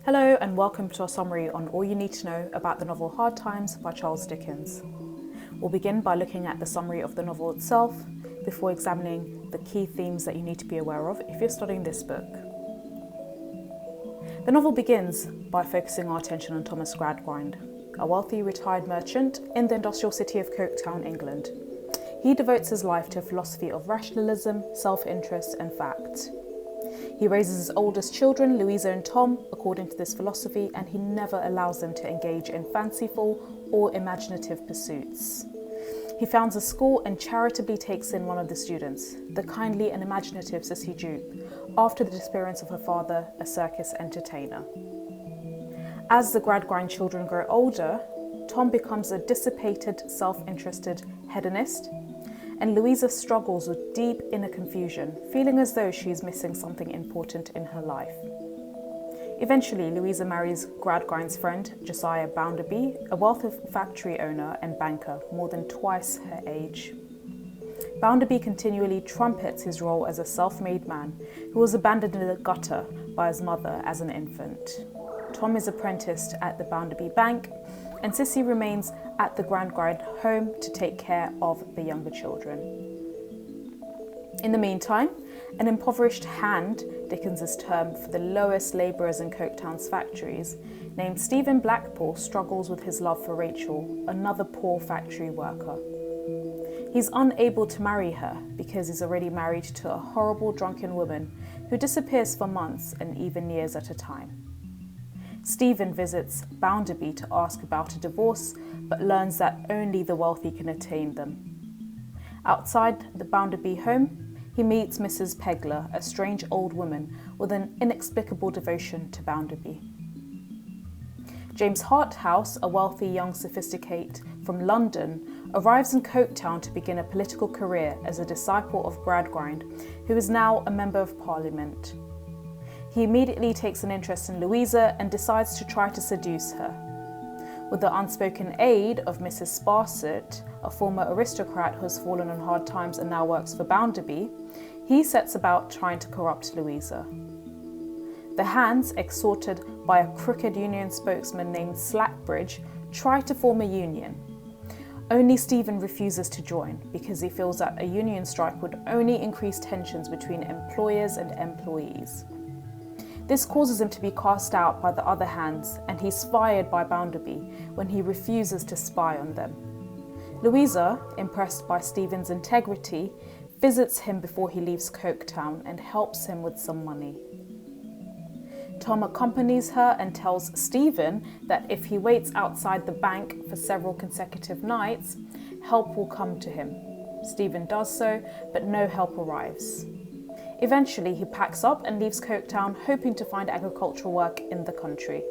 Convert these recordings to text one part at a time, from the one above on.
Hello and welcome to our summary on all you need to know about the novel Hard Times by Charles Dickens. We'll begin by looking at the summary of the novel itself before examining the key themes that you need to be aware of if you're studying this book. The novel begins by focusing our attention on Thomas Gradgrind, a wealthy retired merchant in the industrial city of Coketown, England. He devotes his life to a philosophy of rationalism, self-interest and fact. He raises his oldest children, Louisa and Tom, according to this philosophy, and he never allows them to engage in fanciful or imaginative pursuits. He founds a school and charitably takes in one of the students, the kindly and imaginative Sissy Jupe, after the disappearance of her father, a circus entertainer. As the Gradgrind children grow older, Tom becomes a dissipated, self-interested hedonist, and Louisa struggles with deep inner confusion, feeling as though she is missing something important in her life. Eventually, Louisa marries Gradgrind's friend, Josiah Bounderby, a wealthy factory owner and banker, more than twice her age. Bounderby continually trumpets his role as a self-made man who was abandoned in the gutter by his mother as an infant. Tom is apprenticed at the Bounderby Bank, and Sissy remains at the Gradgrind home to take care of the younger children. In the meantime, an impoverished hand, Dickens's term for the lowest labourers in Coketown's factories, named Stephen Blackpool struggles with his love for Rachel, another poor factory worker. He's unable to marry her because he's already married to a horrible drunken woman who disappears for months and even years at a time. Stephen visits Bounderby to ask about a divorce, but learns that only the wealthy can attain them. Outside the Bounderby home, he meets Mrs. Pegler, a strange old woman with an inexplicable devotion to Bounderby. James Harthouse, a wealthy young sophisticate from London, arrives in Coketown to begin a political career as a disciple of Gradgrind, who is now a Member of Parliament. He immediately takes an interest in Louisa and decides to try to seduce her. With the unspoken aid of Mrs. Sparsit, a former aristocrat who has fallen on hard times and now works for Bounderby, he sets about trying to corrupt Louisa. The hands, exhorted by a crooked union spokesman named Slackbridge, try to form a union. Only Stephen refuses to join because he feels that a union strike would only increase tensions between employers and employees. This causes him to be cast out by the other hands, and he's fired by Bounderby when he refuses to spy on them. Louisa, impressed by Stephen's integrity, visits him before he leaves Coketown and helps him with some money. Tom accompanies her and tells Stephen that if he waits outside the bank for several consecutive nights, help will come to him. Stephen does so, but no help arrives. Eventually, he packs up and leaves Coketown, hoping to find agricultural work in the country.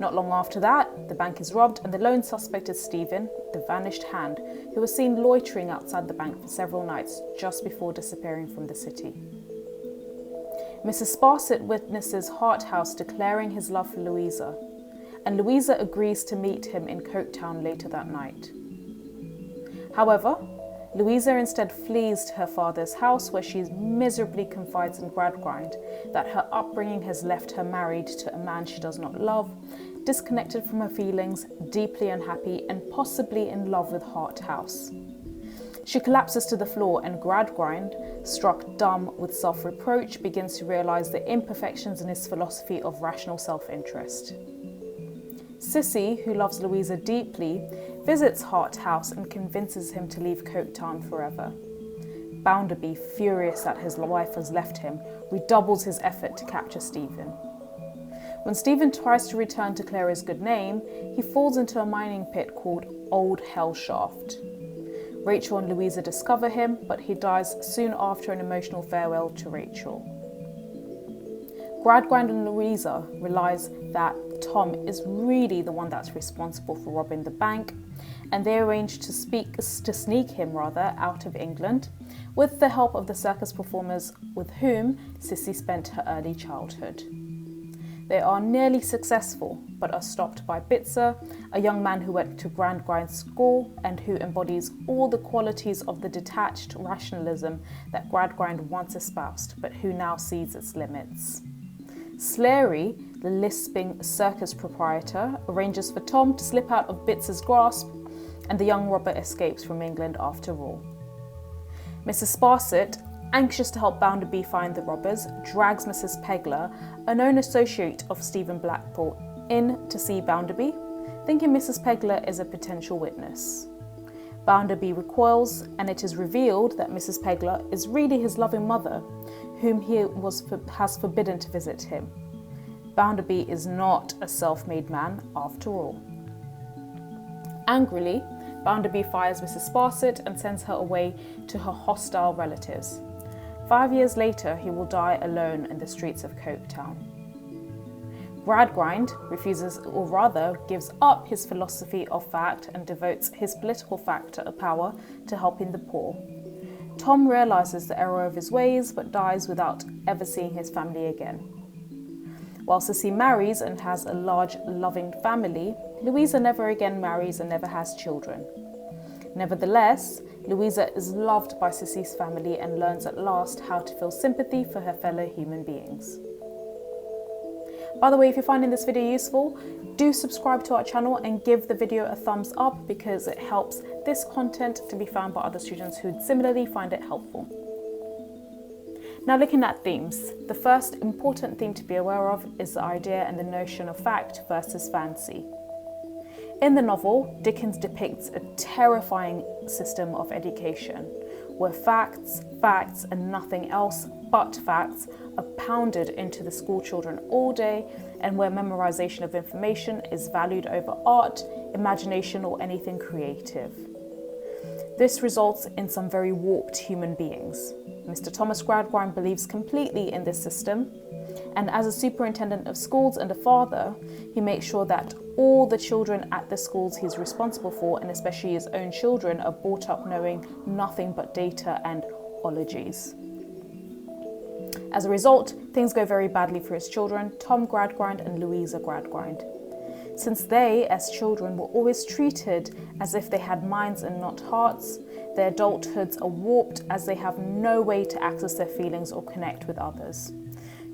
Not long after that, the bank is robbed and the lone suspect is Stephen, the vanished hand, who was seen loitering outside the bank for several nights just before disappearing from the city. Mrs. Sparsit witnesses Harthouse declaring his love for Louisa, and Louisa agrees to meet him in Coketown later that night. However, Louisa instead flees to her father's house, where she miserably confides in Gradgrind that her upbringing has left her married to a man she does not love, disconnected from her feelings, deeply unhappy, and possibly in love with Harthouse. She collapses to the floor, and Gradgrind, struck dumb with self-reproach, begins to realise the imperfections in his philosophy of rational self-interest. Sissy, who loves Louisa deeply, visits Harthouse and convinces him to leave Coketown forever. Bounderby, furious that his wife has left him, redoubles his effort to capture Stephen. When Stephen tries to return to Clara's good name, he falls into a mining pit called Old Hell Shaft. Rachel and Louisa discover him, but he dies soon after an emotional farewell to Rachel. Gradgrind and Louisa realise that Tom is really the one that's responsible for robbing the bank, and they arrange to sneak him out of England with the help of the circus performers with whom Sissy spent her early childhood. They are nearly successful, but are stopped by Bitzer, a young man who went to Gradgrind's school and who embodies all the qualities of the detached rationalism that Gradgrind once espoused, but who now sees its limits. Slary, the lisping circus proprietor, arranges for Tom to slip out of Bitz's grasp, and the young robber escapes from England after all. Mrs. Sparsit, anxious to help Bounderby find the robbers, drags Mrs. Pegler, a known associate of Stephen Blackpool, in to see Bounderby, thinking Mrs. Pegler is a potential witness. Bounderby recoils, and it is revealed that Mrs. Pegler is really his loving mother, whom he has forbidden to visit him. Bounderby is not a self-made man after all. Angrily, Bounderby fires Mrs. Sparsit and sends her away to her hostile relatives. 5 years later, he will die alone in the streets of Coketown. Gradgrind refuses, or rather gives up his philosophy of fact and devotes his political power to helping the poor. Tom realises the error of his ways but dies without ever seeing his family again. While Sissy marries and has a large, loving family, Louisa never again marries and never has children. Nevertheless, Louisa is loved by Sissy's family and learns at last how to feel sympathy for her fellow human beings. By the way, if you're finding this video useful, do subscribe to our channel and give the video a thumbs up because it helps this content to be found by other students who similarly find it helpful. Now, looking at themes, the first important theme to be aware of is the idea and the notion of fact versus fancy. In the novel, Dickens depicts a terrifying system of education where facts, and nothing else but facts are pounded into the school children all day, and where memorization of information is valued over art, imagination, or anything creative. This results in some very warped human beings. Mr. Thomas Gradgrind believes completely in this system, and as a superintendent of schools and a father, he makes sure that all the children at the schools he's responsible for, and especially his own children, are brought up knowing nothing but data and ologies. As a result, things go very badly for his children, Tom Gradgrind and Louisa Gradgrind. Since they, as children, were always treated as if they had minds and not hearts, their adulthoods are warped as they have no way to access their feelings or connect with others.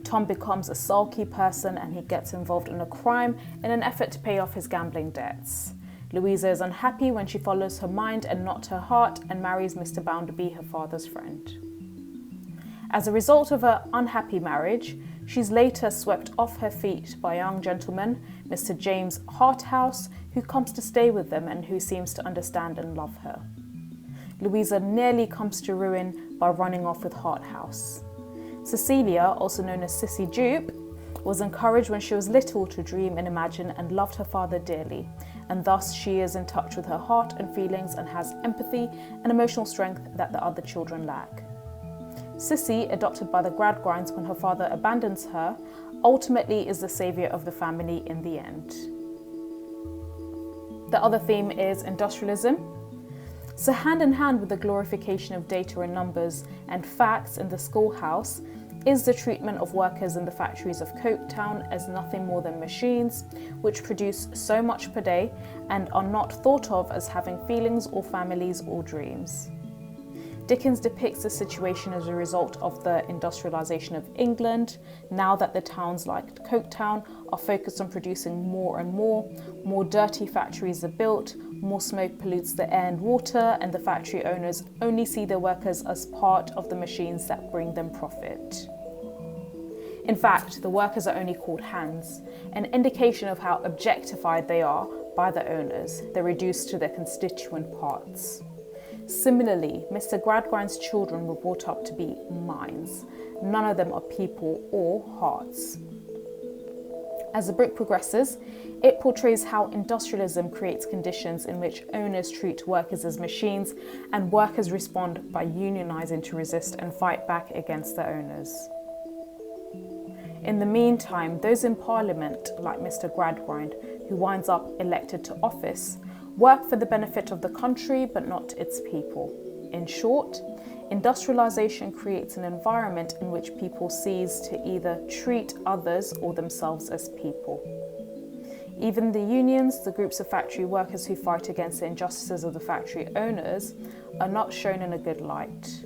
Tom becomes a sulky person and he gets involved in a crime in an effort to pay off his gambling debts. Louisa is unhappy when she follows her mind and not her heart and marries Mr. Bounderby, her father's friend. As a result of her unhappy marriage, she's later swept off her feet by a young gentleman, Mr. James Harthouse, who comes to stay with them and who seems to understand and love her. Louisa nearly comes to ruin by running off with Harthouse. Cecilia, also known as Sissy Jupe, was encouraged when she was little to dream and imagine and loved her father dearly, and thus she is in touch with her heart and feelings and has empathy and emotional strength that the other children lack. Sissy, adopted by the Gradgrinds when her father abandons her, ultimately is the saviour of the family in the end. The other theme is industrialism. So hand in hand with the glorification of data and numbers and facts in the schoolhouse is the treatment of workers in the factories of Coketown as nothing more than machines, which produce so much per day and are not thought of as having feelings or families or dreams. Dickens depicts the situation as a result of the industrialisation of England, now that the towns like Coketown are focused on producing more and more dirty factories are built, more smoke pollutes the air and water, and the factory owners only see their workers as part of the machines that bring them profit. In fact, the workers are only called hands, an indication of how objectified they are by the owners. They're reduced to their constituent parts. Similarly, Mr. Gradgrind's children were brought up to be minds. None of them are people or hearts. As the book progresses, it portrays how industrialism creates conditions in which owners treat workers as machines and workers respond by unionising to resist and fight back against the owners. In the meantime, those in Parliament, like Mr. Gradgrind, who winds up elected to office, work for the benefit of the country but not its people. In short, industrialisation creates an environment in which people cease to either treat others or themselves as people. Even the unions, the groups of factory workers who fight against the injustices of the factory owners, are not shown in a good light.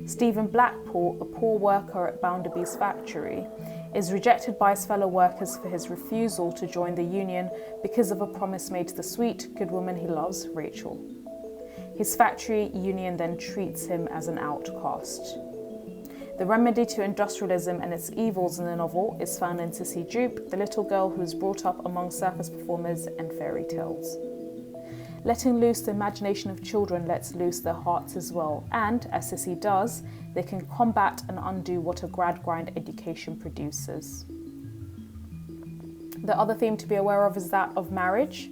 Stephen Blackpool, a poor worker at Bounderby's factory, is rejected by his fellow workers for his refusal to join the union because of a promise made to the sweet, good woman he loves, Rachel. His factory union then treats him as an outcast. The remedy to industrialism and its evils in the novel is found in Sissy Jupe, the little girl who is brought up among circus performers and fairy tales. Letting loose the imagination of children lets loose their hearts as well, and, as Sissy does, they can combat and undo what a Gradgrind education produces. The other theme to be aware of is that of marriage.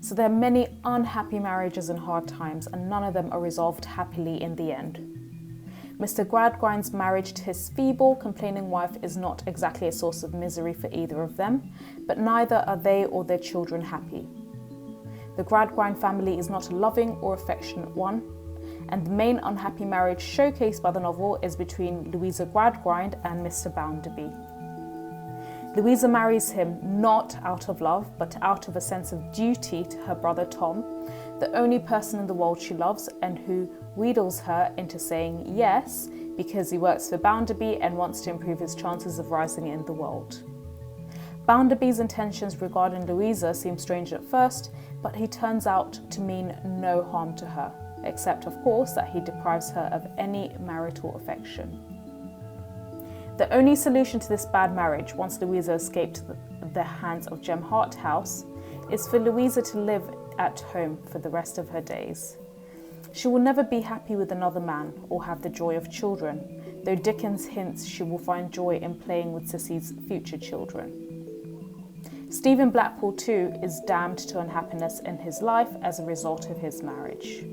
So there are many unhappy marriages and hard times, and none of them are resolved happily in the end. Mr. Gradgrind's marriage to his feeble, complaining wife is not exactly a source of misery for either of them, but neither are they or their children happy. The Gradgrind family is not a loving or affectionate one, and the main unhappy marriage showcased by the novel is between Louisa Gradgrind and Mr. Bounderby. Louisa marries him not out of love, but out of a sense of duty to her brother Tom, the only person in the world she loves and who wheedles her into saying yes because he works for Bounderby and wants to improve his chances of rising in the world. Bounderby's intentions regarding Louisa seem strange at first, but he turns out to mean no harm to her, except of course that he deprives her of any marital affection. The only solution to this bad marriage, once Louisa escaped the hands of Jem Harthouse, is for Louisa to live at home for the rest of her days. She will never be happy with another man or have the joy of children, though Dickens hints she will find joy in playing with Sissy's future children. Stephen Blackpool too is damned to unhappiness in his life as a result of his marriage.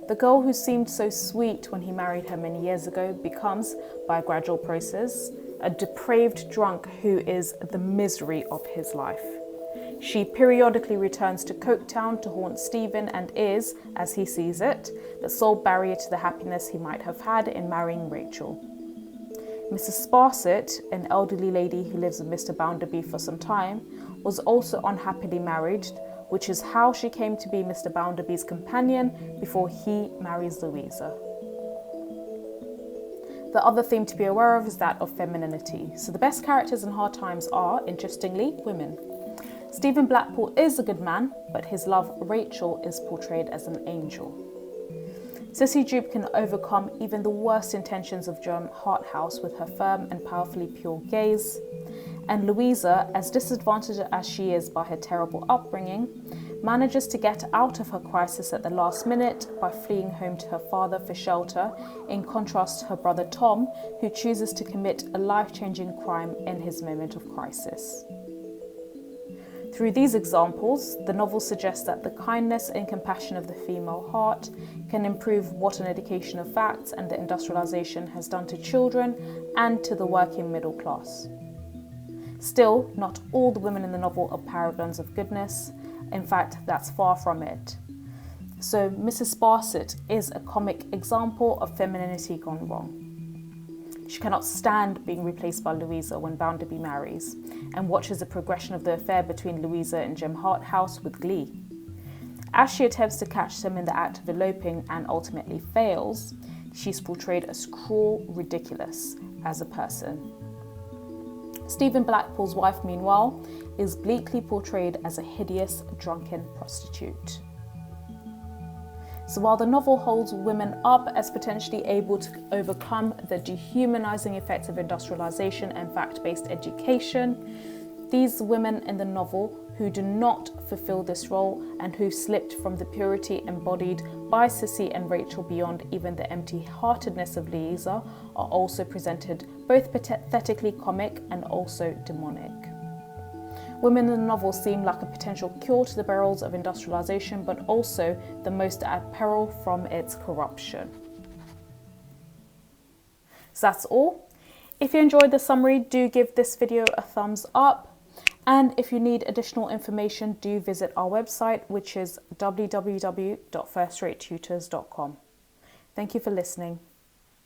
The girl who seemed so sweet when he married her many years ago becomes, by a gradual process, a depraved drunk who is the misery of his life. She periodically returns to Coketown to haunt Stephen and is, as he sees it, the sole barrier to the happiness he might have had in marrying Rachel. Mrs. Sparsit, an elderly lady who lives with Mr. Bounderby for some time, was also unhappily married, which is how she came to be Mr. Bounderby's companion before he marries Louisa. The other theme to be aware of is that of femininity. So the best characters in hard times are, interestingly, women. Stephen Blackpool is a good man, but his love, Rachel, is portrayed as an angel. Sissy Jupe can overcome even the worst intentions of Jem Harthouse with her firm and powerfully pure gaze. And Louisa, as disadvantaged as she is by her terrible upbringing, manages to get out of her crisis at the last minute by fleeing home to her father for shelter, in contrast to her brother Tom, who chooses to commit a life-changing crime in his moment of crisis. Through these examples, the novel suggests that the kindness and compassion of the female heart can improve what an education of facts and the industrialization has done to children and to the working middle class. Still, not all the women in the novel are paragons of goodness. In fact, that's far from it. So Mrs. Sparsit is a comic example of femininity gone wrong. She cannot stand being replaced by Louisa when Bounderby marries, and watches the progression of the affair between Louisa and Jem Harthouse with glee. As she attempts to catch them in the act of eloping and ultimately fails, she's portrayed as cruel, ridiculous as a person. Stephen Blackpool's wife, meanwhile, is bleakly portrayed as a hideous, drunken prostitute. So while the novel holds women up as potentially able to overcome the dehumanizing effects of industrialization and fact-based education, these women in the novel who do not fulfill this role and who slipped from the purity embodied by Sissy and Rachel beyond even the empty-heartedness of Louisa are also presented both pathetically comic and also demonic. Women in the novel seem like a potential cure to the perils of industrialization, but also the most at peril from its corruption. So that's all. If you enjoyed the summary, do give this video a thumbs up. And if you need additional information, do visit our website, which is www.firstratetutors.com. Thank you for listening.